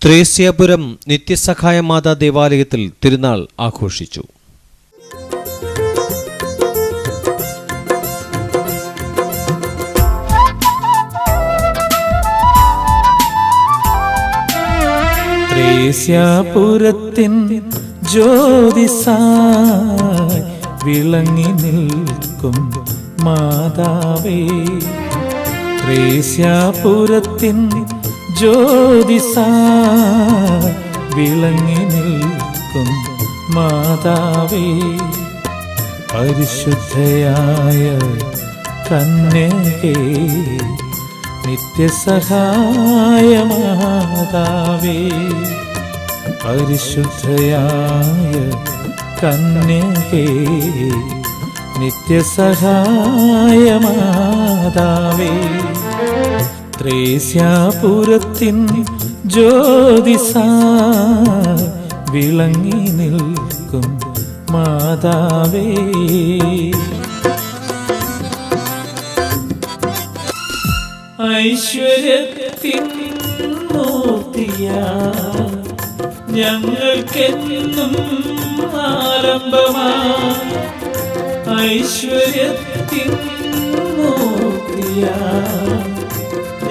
ത്രേസ്യാപുരം നിത്യസഹായ മാതാ ദേവാലയത്തിൽ തിരുനാൾ ആഘോഷിച്ചു. ത്രേസ്യാപുരത്തിൻ ജ്യോതിസായി വിളങ്ങി നിൽക്കും മാതാവേ, ത്രേസ്യാപുരത്തിൻ ജ്യോതിസായി വിളങ്ങി നിൽക്കും മാതാവേ, പരിശുദ്ധയായ കന്യകേ നിത്യസഹായ മാതാവേ, പരിശുദ്ധയായ കന്യകേ നിത്യസഹായ മാതാവേ, ത്രേസ്യാപുരത്തിൻ ജ്യോതിസായി വിളങ്ങി നിൽക്കും മാതാവേ. ഐശ്വര്യത്തിൻ മൂർത്തിയായി ഞങ്ങൾക്കെന്നും ആലംബമായി, ഐശ്വര്യത്തിൻ മൂർത്തിയായി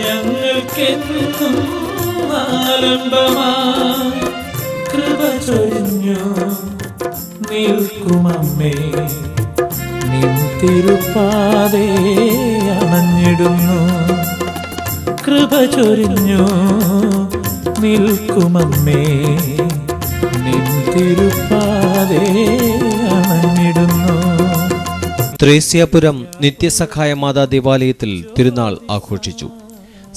ഞങ്ങൾക്കെന്നും ആലംബമായി, കൃപ ചൊരിഞ്ഞു നിൽക്കുമമ്മേ, നിൻ തിരുപ്പാതേ അണഞ്ഞിടുന്നു, കൃപ ചൊരിഞ്ഞു നിൽക്കുമമ്മേ, നിൻ തിരുപ്പാതേ അണഞ്ഞിടുന്നു. ത്രേസ്യാപുരം നിത്യസഹായ മാതാ ദേവാലയത്തിൽ തിരുനാൾ ആഘോഷിച്ചു.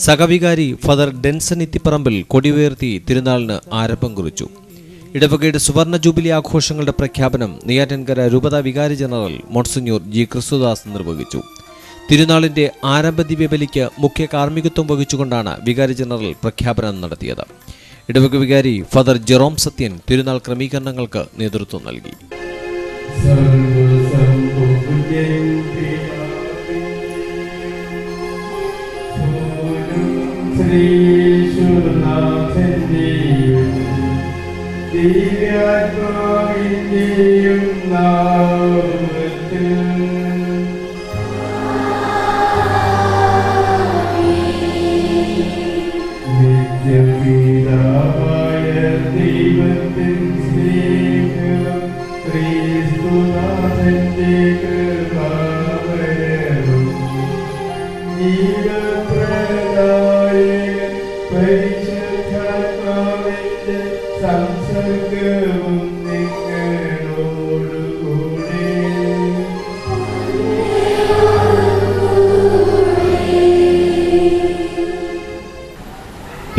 സഹവികാരി ഫാദർ ഡെൻസൺ ഇത്തിപ്പറമ്പിൽ കൊടിയുയർത്തി തിരുനാളിന് ആരംഭം കുറിച്ചു. ഇടവകയുടെ സുവർണ ജൂബിലി ആഘോഷങ്ങളുടെ പ്രഖ്യാപനം നെയ്യാറ്റിൻകര രൂപത വികാരി ജനറൽ മോൺസിഞ്ഞൂർ ജി ക്രിസ്തുദാസ് നിർവഹിച്ചു. തിരുനാളിന്റെ ആരംഭ ദിവ്യബലിക്ക് മുഖ്യ കാർമ്മികത്വം വഹിച്ചുകൊണ്ടാണ് വികാരി ജനറൽ പ്രഖ്യാപനം നടത്തിയത്. ഇടവക വികാരി ഫാദർ ജെറോം സത്യൻ തിരുനാൾ ക്രമീകരണങ്ങൾക്ക് നേതൃത്വം നൽകി.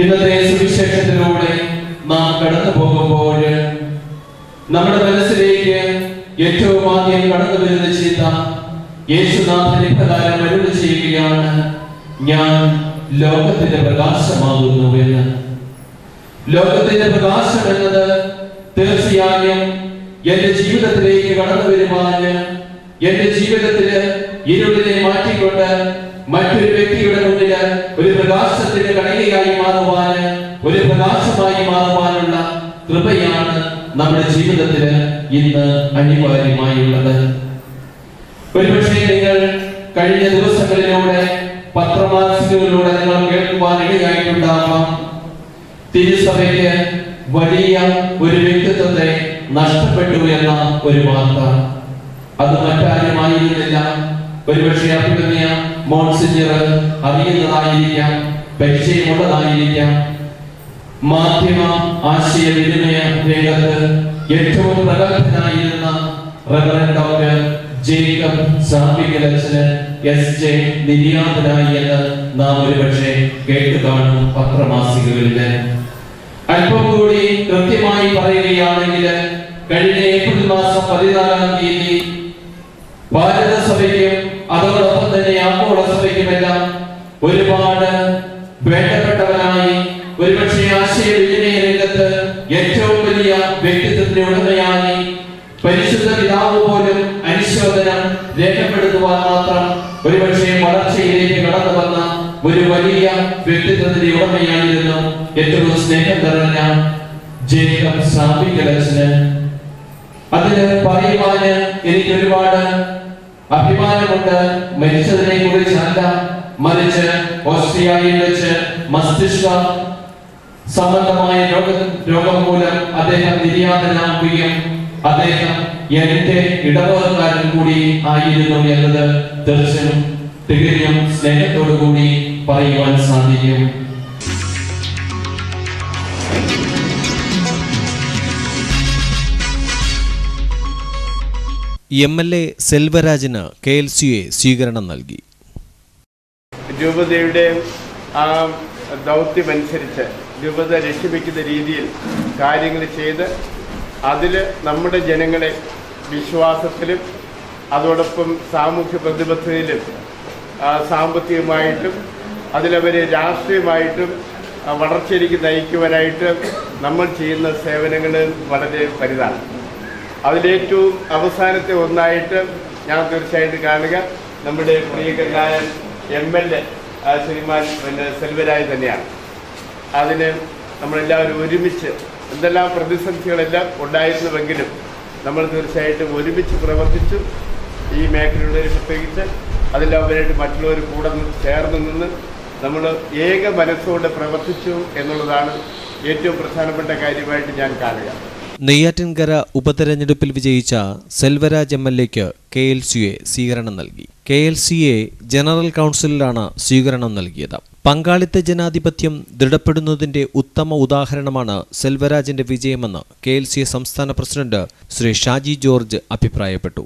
ഇന്നത്തെ സുവിശേഷത്തിലൂടെ നാം കടന്നു പോകുമ്പോൾ നമ്മുടെ മനസ്സിലേക്ക് ഏറ്റവും ആദ്യം കടന്നു വരുന്ന ചിന്ത യേശുനാഥൻ ഇപ്രകാരം അരുളി ചെയ്യുകയാണ്, ഞാൻ ലോകത്തിന്റെ പ്രകാശമാകുന്നു എന്ന്. ലോകത്തിന്റെ പ്രകാശം എന്നത് തീർച്ചയായും എന്റെ ജീവിതത്തിലേക്ക് കടന്നു വരുവാന്, എന്റെ ജീവിതത്തില് ഇരുളിനെ മാറ്റിക്കൊണ്ട് മറ്റൊരു വ്യക്തിയുടെ മുന്നില് ഒരു പ്രകാശത്തിന്റെ കണികയായി മാറുവാന്, ഒരു പ്രകാശമായി മാറുവാനുള്ള കൃപയാണ് നമ്മുടെ ജീവിതത്തില് ഇന്ന് അനിവാര്യമായുള്ളത്. ഒരുപക്ഷെ നിങ്ങൾ കഴിഞ്ഞ ദിവസങ്ങളിലൂടെ പത്രമാസികകളിലൂടെ നിങ്ങൾ കേൾക്കുവാൻ ഇടയായിട്ടുണ്ടാകാം, തിരുസഭയ്ക്ക് വലിയ ഒരു വ്യക്തിത്വത്തെ നഷ്ടപ്പെട്ടു എന്ന ഒരു വാർത്ത. അത് മറ്റാരുമായിരുന്നില്ല, ഒരുപക്ഷെ അഭിമന്യ മോൺസിഞ്ഞർ അറിയുന്നതായിരിക്കാം, പരിചയമുള്ളതായിരിക്കാം. മാധ്യമ ആശയവിനിമയ രംഗത്ത് ഏറ്റവും പ്രഗത്ഭനായിരുന്ന റവറൻഡ് ഡോക്ടർ ജേക്കബ് സാമ്പിക്കലച്ചന് SJ നിര്യാതനായി എന്ന് നാം ഒരുപക്ഷെ കേട്ടു കാണും പത്രമാസികകളില്. അല്പം കൂടി കൃത്യമായി പറയുകയാണെങ്കിൽ കഴിഞ്ഞ ഏപ്രിൽ മാസം 14-ാം തീയതി ഭാരത സഭയ്ക്കും അതോടൊപ്പം തന്നെ ആഗോള സഭയ്ക്കുമെല്ലാം ഒരുപാട് വേണ്ടപ്പെട്ടവനായി, ഒരുപക്ഷെ ആശയവിനിമയ രംഗത്ത് ഏറ്റവും വലിയ വ്യക്തിത്വത്തിന്റെ ഉടമയായി, പരിശുദ്ധ പിതാവ് പോലും അനുശോചനം രേഖപ്പെടുത്തുവാൻ മാത്രം ഒരുപക്ഷെ വളർച്ചയിലേക്ക് കടന്നു വന്ന ഒരു വലിയ വ്യക്തിത്വത്തിന്റെ ഉടമയായിരുന്നു ഏറ്റവും സ്നേഹം നിറഞ്ഞ ജേക്കബ് സാബികലച്ചന്. അതിന് പറയുവാന് എനിക്ക് ഒരുപാട് അഭിമാനമുണ്ട്. മരിച്ചതിനെ കുറിച്ചല്ല, മറിച്ച് ഓസ്ട്രിയയിൽ വെച്ച് മസ്തിഷ്ക സംബന്ധമായ രോഗം മൂലം അദ്ദേഹം നിര്യാതനാകുകയും അദ്ദേഹം എന്റെ ഇടവകക്കാരൻ കൂടി ആയിരുന്നു എന്നത് തീർച്ചയായും തികഞ്ഞും സ്നേഹത്തോടു കൂടി പറയുവാൻ സാധിക്കും. MLA സെൽവരാജിന് KLCA സ്വീകരണം നൽകി. രൂപതയുടെ ആ ദൗത്യമനുസരിച്ച് രൂപത രക്ഷിപ്പിക്കുന്ന രീതിയിൽ കാര്യങ്ങൾ ചെയ്ത് അതിൽ നമ്മുടെ ജനങ്ങളെ വിശ്വാസത്തിലും അതോടൊപ്പം സാമൂഹ്യ പ്രതിബദ്ധതയിലും സാമ്പത്തികമായിട്ടും അതിലവരെ രാഷ്ട്രീയമായിട്ടും വളർച്ചയിലേക്ക് നയിക്കുവാനായിട്ട് നമ്മൾ ചെയ്യുന്ന സേവനങ്ങൾ വളരെ വലുതാണ്. അതിലേറ്റവും അവസാനത്തെ ഒന്നായിട്ട് ഞാൻ തീർച്ചയായിട്ടും കാണുക നമ്മുടെ പ്രിയങ്കരനായ MLA ശ്രീമാൻ സെൽവരാജ് തന്നെയാണ്. അതിന് നമ്മളെല്ലാവരും ഒരുമിച്ച് എന്തെല്ലാം പ്രതിസന്ധികളെല്ലാം ഉണ്ടായിരുന്നുവെങ്കിലും നമ്മൾ തീർച്ചയായിട്ടും ഒരുമിച്ച് പ്രവർത്തിച്ചു. ഈ മേഖലയുള്ളവർ പ്രത്യേകിച്ച് അതിലവരായിട്ട് മറ്റുള്ളവർ കൂടെ ചേർന്ന് നിന്ന് നമ്മൾ ഏക മനസ്സോടെ പ്രവർത്തിച്ചു എന്നുള്ളതാണ് ഏറ്റവും പ്രധാനപ്പെട്ട കാര്യമായിട്ട് ഞാൻ കാണുക. നെയ്യാറ്റിൻകര ഉപതെരഞ്ഞെടുപ്പിൽ വിജയിച്ച സെൽവരാജ് MLAക്ക് KLCA സ്വീകരണം നൽകി. KLCA ജനറൽ കൗൺസിലിലാണ് സ്വീകരണം നൽകിയത്. പങ്കാളിത്ത ജനാധിപത്യം ദൃഢപ്പെടുന്നതിന്റെ ഉത്തമ ഉദാഹരണമാണ് സെൽവരാജിന്റെ വിജയമെന്ന് KLCA സംസ്ഥാന പ്രസിഡന്റ് ശ്രീ ഷാജി ജോർജ് അഭിപ്രായപ്പെട്ടു.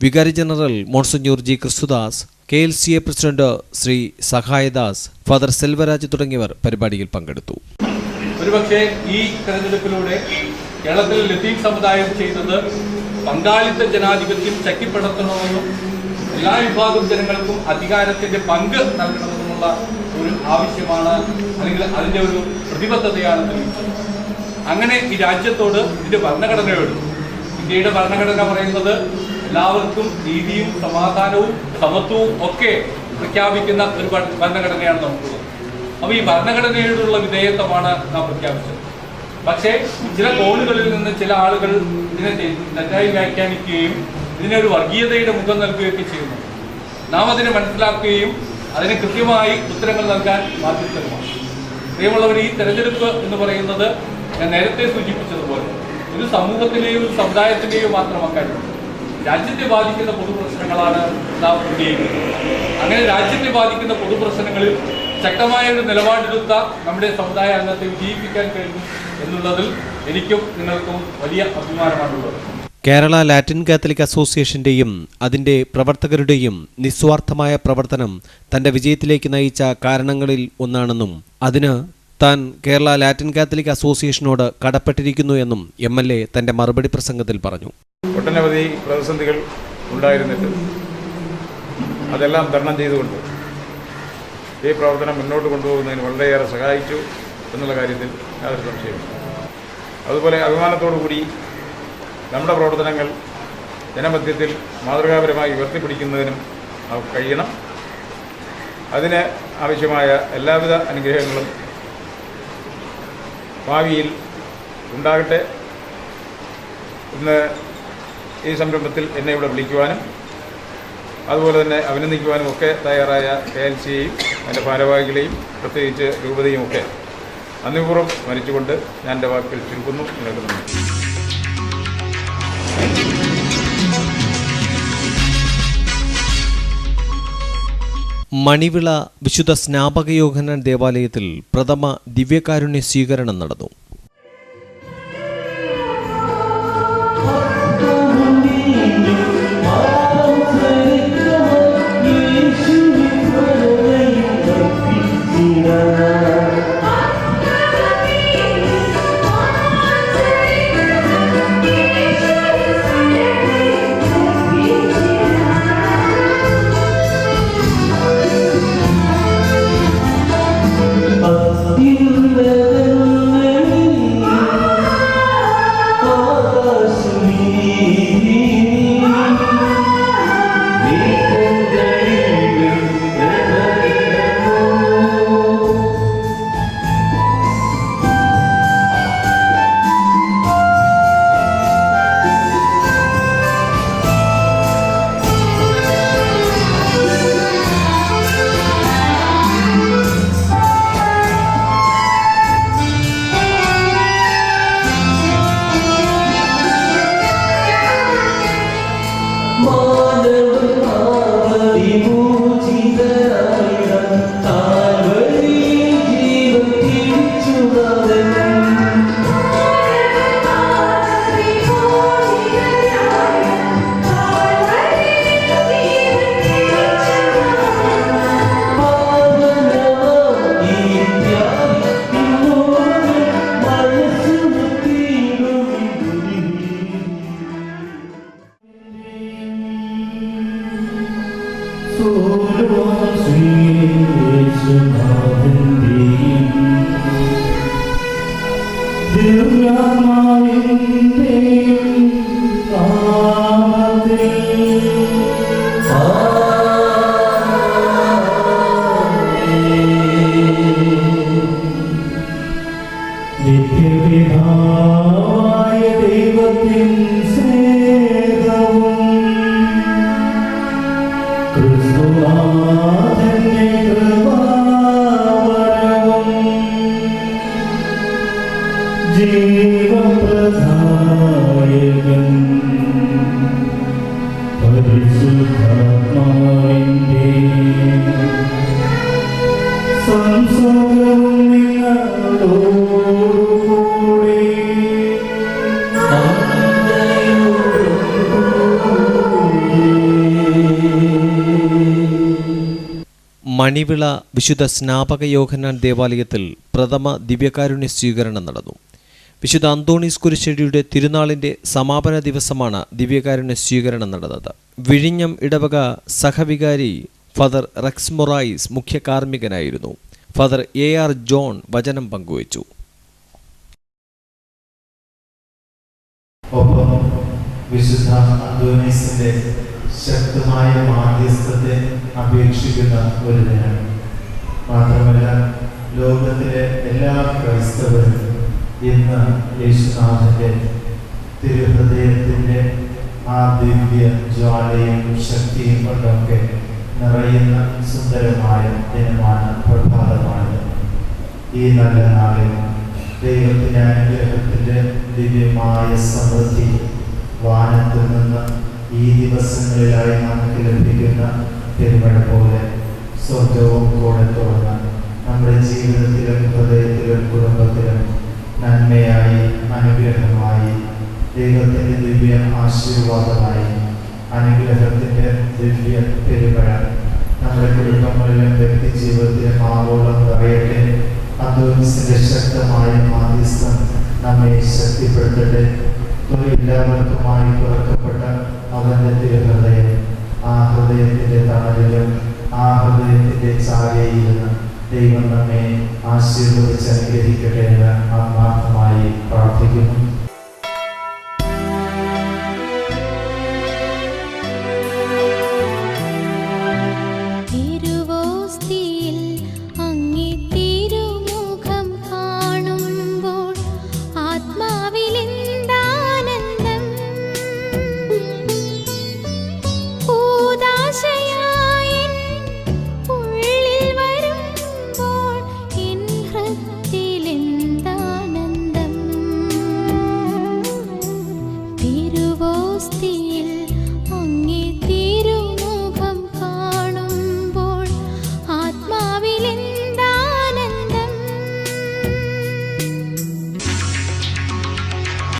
വികാരി general Monsignor G. Kristudas, KLCA president Shri Sahayadas, Father Selvaraj തുടങ്ങിയവർ പരിപാടിയിൽ പങ്കെടുത്തു. ഒരുപക്ഷെ ഈ തെരഞ്ഞെടുപ്പിലൂടെ കേരളത്തിൽ ലത്തീൻ സമുദായം ചെയ്തത് പങ്കാളിത്ത ജനാധിപത്യം ശക്തിപ്പെടുത്തണമെന്നും എല്ലാ വിഭാഗം ജനങ്ങൾക്കും അധികാരത്തിന്റെ പങ്ക് നൽകണമെന്നുമുള്ള ഒരു ആവശ്യമാണ്, അല്ലെങ്കിൽ അതിന്റെ ഒരു പ്രതിബദ്ധതയാണ് തെളിയിച്ചത്. അങ്ങനെ ഈ രാജ്യത്തോട് ഇതിന്റെ ഭരണഘടനയോട്, ഇന്ത്യയുടെ ഭരണഘടന പറയുന്നത് എല്ലാവർക്കും നീതിയും സമാധാനവും സമത്വവും ഒക്കെ പ്രഖ്യാപിക്കുന്ന ഒരു ഭരണഘടനയാണ് നമുക്കുള്ളത്. അപ്പോൾ ഈ ഭരണഘടനയോടുള്ള വിധേയത്വമാണ് നാം പ്രഖ്യാപിച്ചത്. പക്ഷേ ചില കോണുകളിൽ നിന്ന് ചില ആളുകൾ ഇതിനെ തെറ്റായി വ്യാഖ്യാനിക്കുകയും ഇതിനെ ഒരു വർഗീയതയുടെ മുഖം നൽകുകയൊക്കെ ചെയ്യുന്നു. നാം അതിനെ മനസ്സിലാക്കുകയും അതിന് കൃത്യമായി ഉത്തരങ്ങൾ നൽകാൻ ബാധ്യതമാണ്. പ്രിയമുള്ളവർ, ഈ തെരഞ്ഞെടുപ്പ് എന്ന് പറയുന്നത് ഞാൻ നേരത്തെ സൂചിപ്പിച്ചതുപോലെ ഒരു സമൂഹത്തിലെയും ഒരു സമുദായത്തിൻ്റെയും മാത്രം അക്കാര്യം രാജ്യത്തെ ബാധിക്കുന്ന പൊതുപ്രശ്നങ്ങളാണ് നാം ഉന്നയിക്കുന്നത്. അങ്ങനെ രാജ്യത്തെ ബാധിക്കുന്ന പൊതുപ്രശ്നങ്ങളിൽ ശക്തമായ ഒരു നിലപാടെടുത്ത നമ്മുടെ സമുദായ അംഗത്തെ വിജയിപ്പിക്കാൻ കഴിഞ്ഞു എന്നുള്ളതിൽ എനിക്കും നിങ്ങൾക്കും വലിയ അഭിമാനമാണുള്ളത്. കേരള ലാറ്റിൻ കാത്തലിക് അസോസിയേഷന്റെയും അതിന്റെ പ്രവർത്തകരുടെയും നിസ്വാർത്ഥമായ പ്രവർത്തനം തന്റെ വിജയത്തിലേക്ക് നയിച്ച കാരണങ്ങളിൽ ഒന്നാണെന്നും അതിന് താൻ കേരള ലാറ്റിൻ കാത്തലിക് അസോസിയേഷനോട് കടപ്പെട്ടിരിക്കുന്നു എന്നും MLA തന്റെ മറുപടി പ്രസംഗത്തിൽ പറഞ്ഞു. ഒട്ടനവധി പ്രതിസന്ധികൾ ഉണ്ടായിരുന്നിട്ട് അതെല്ലാം തരണം ചെയ്തുകൊണ്ട് ഈ പ്രവർത്തനം മുന്നോട്ട് കൊണ്ടുപോകുന്നതിന് വളരെയേറെ സഹായിച്ചു എന്നുള്ള കാര്യത്തിൽ യാതൊരു സംശയമില്ല. അതുപോലെ അഭിമാനത്തോടുകൂടി നമ്മുടെ പ്രവർത്തനങ്ങൾ ജനമധ്യത്തിൽ മാതൃകാപരമായി ഉയർത്തിപ്പിടിക്കുന്നതിനും നമുക്ക് കഴിയണം. അതിന് ആവശ്യമായ എല്ലാവിധ അനുഗ്രഹങ്ങളും ഭാവിയിൽ ഉണ്ടാകട്ടെ. ഇന്ന് ഈ സംരംഭത്തിൽ എന്നെ ഇവിടെ വിളിക്കുവാനും അതുപോലെ തന്നെ അഭിനന്ദിക്കുവാനും ഒക്കെ തയ്യാറായ KLCയെയും അതിൻ്റെ ഭാരവാഹികളെയും പ്രത്യേകിച്ച് രൂപതയും ഒക്കെ നന്ദിപൂർവ്വം സ്മരിച്ചുകൊണ്ട് ഞാൻ എൻ്റെ വാക്കുകൾ ചുരുക്കുന്നു. നിങ്ങൾക്ക് നന്ദി. മണിവിള വിശുദ്ധ സ്നാപക യോഹന്നാൻ ദേവാലയത്തിൽ പ്രഥമ ദിവ്യകാരുണ്യ സ്വീകരണം നടന്നു. മണിവിള വിശുദ്ധ സ്നാപക യോഹന്നാൻ ദേവാലയത്തിൽ പ്രഥമ ദിവ്യകാരുണ്യ സ്വീകരണം നടന്നു. വിശുദ്ധ അന്തോണീസ് കുരിശടിയുടെ തിരുനാളിന്റെ സമാപന ദിവസമാണ് ദിവ്യകാരുണ്യ സ്വീകരണം നടന്നത്. വിഴിഞ്ഞം ഇടവക സഹവികാരി ഫാദർ റെക്സ് മൊറായിസ് മുഖ്യ കാർമ്മികനായിരുന്നു. ഫാദർ AR ജോൺ വചനം പങ്കുവച്ചു. ഒപ്പം വിശുദ്ധ അന്തോണീസിന്റെ ശക്തമായ മാധ്യസ്ഥത്തെ അപേക്ഷിക്കുന്ന ഒരു ദിനം. മാത്രമല്ല, ലോകത്തിലെ എല്ലാ ക്രൈസ്തവരും ഇന്ന് യേശുനാഥന്റെ തിരുഹൃദയത്തിന്റെ ആ ദിവ്യ ജ്വാലയും ശക്തിയും കൊണ്ടൊക്കെ നിറയുന്ന സുന്ദരമായ ദിനമാണ്, പ്രഭാതമാണ്. ഈ നല്ല നാളിൽ ദൈവത്തിന്റെ അനുഗ്രഹത്തിന്റെ ദിവ്യമായ സമൃദ്ധി വാനത്തിൽ നിന്ന് ഈ ദിവസങ്ങളിലായി നമുക്ക് ലഭിക്കുന്ന പെരുമഴ പോലെ സ്വർഗവും കൂടെ തുറന്ന് നമ്മുടെ ജീവിതത്തിലും ഹൃദയത്തിലും കുടുംബത്തിലും നന്മയായി, അനുഗ്രഹമായി, ദൈവത്തിൻ്റെ ദിവ്യ ആശീർവാദമായി, അനുഗ്രഹത്തിൻ്റെ ദിവ്യ പെരുമഴ നമ്മുടെ കുടുംബങ്ങളിലും വ്യക്തി ജീവിതത്തിലും ആവോളം നിറയട്ടെ. അന്തോണീസിന്റെ ശക്തമായ മാധ്യസ്ഥം നമ്മെ ശക്തിപ്പെടുത്തട്ടെ. എല്ലാവർക്കുമായി തുറക്കപ്പെട്ട അവന്റെ തിരുഹൃദയം, ആ ഹൃദയത്തിന്റെ തണലിലും ആ ഹൃദയത്തിന്റെ ചായയിലും ദൈവം നമ്മെ ആശീർവദിച്ച് അനുഗ്രഹിക്കട്ടെ എന്ന് ആത്മാർത്ഥമായി പ്രാർത്ഥിക്കുന്നു. തിരുവോസ്തി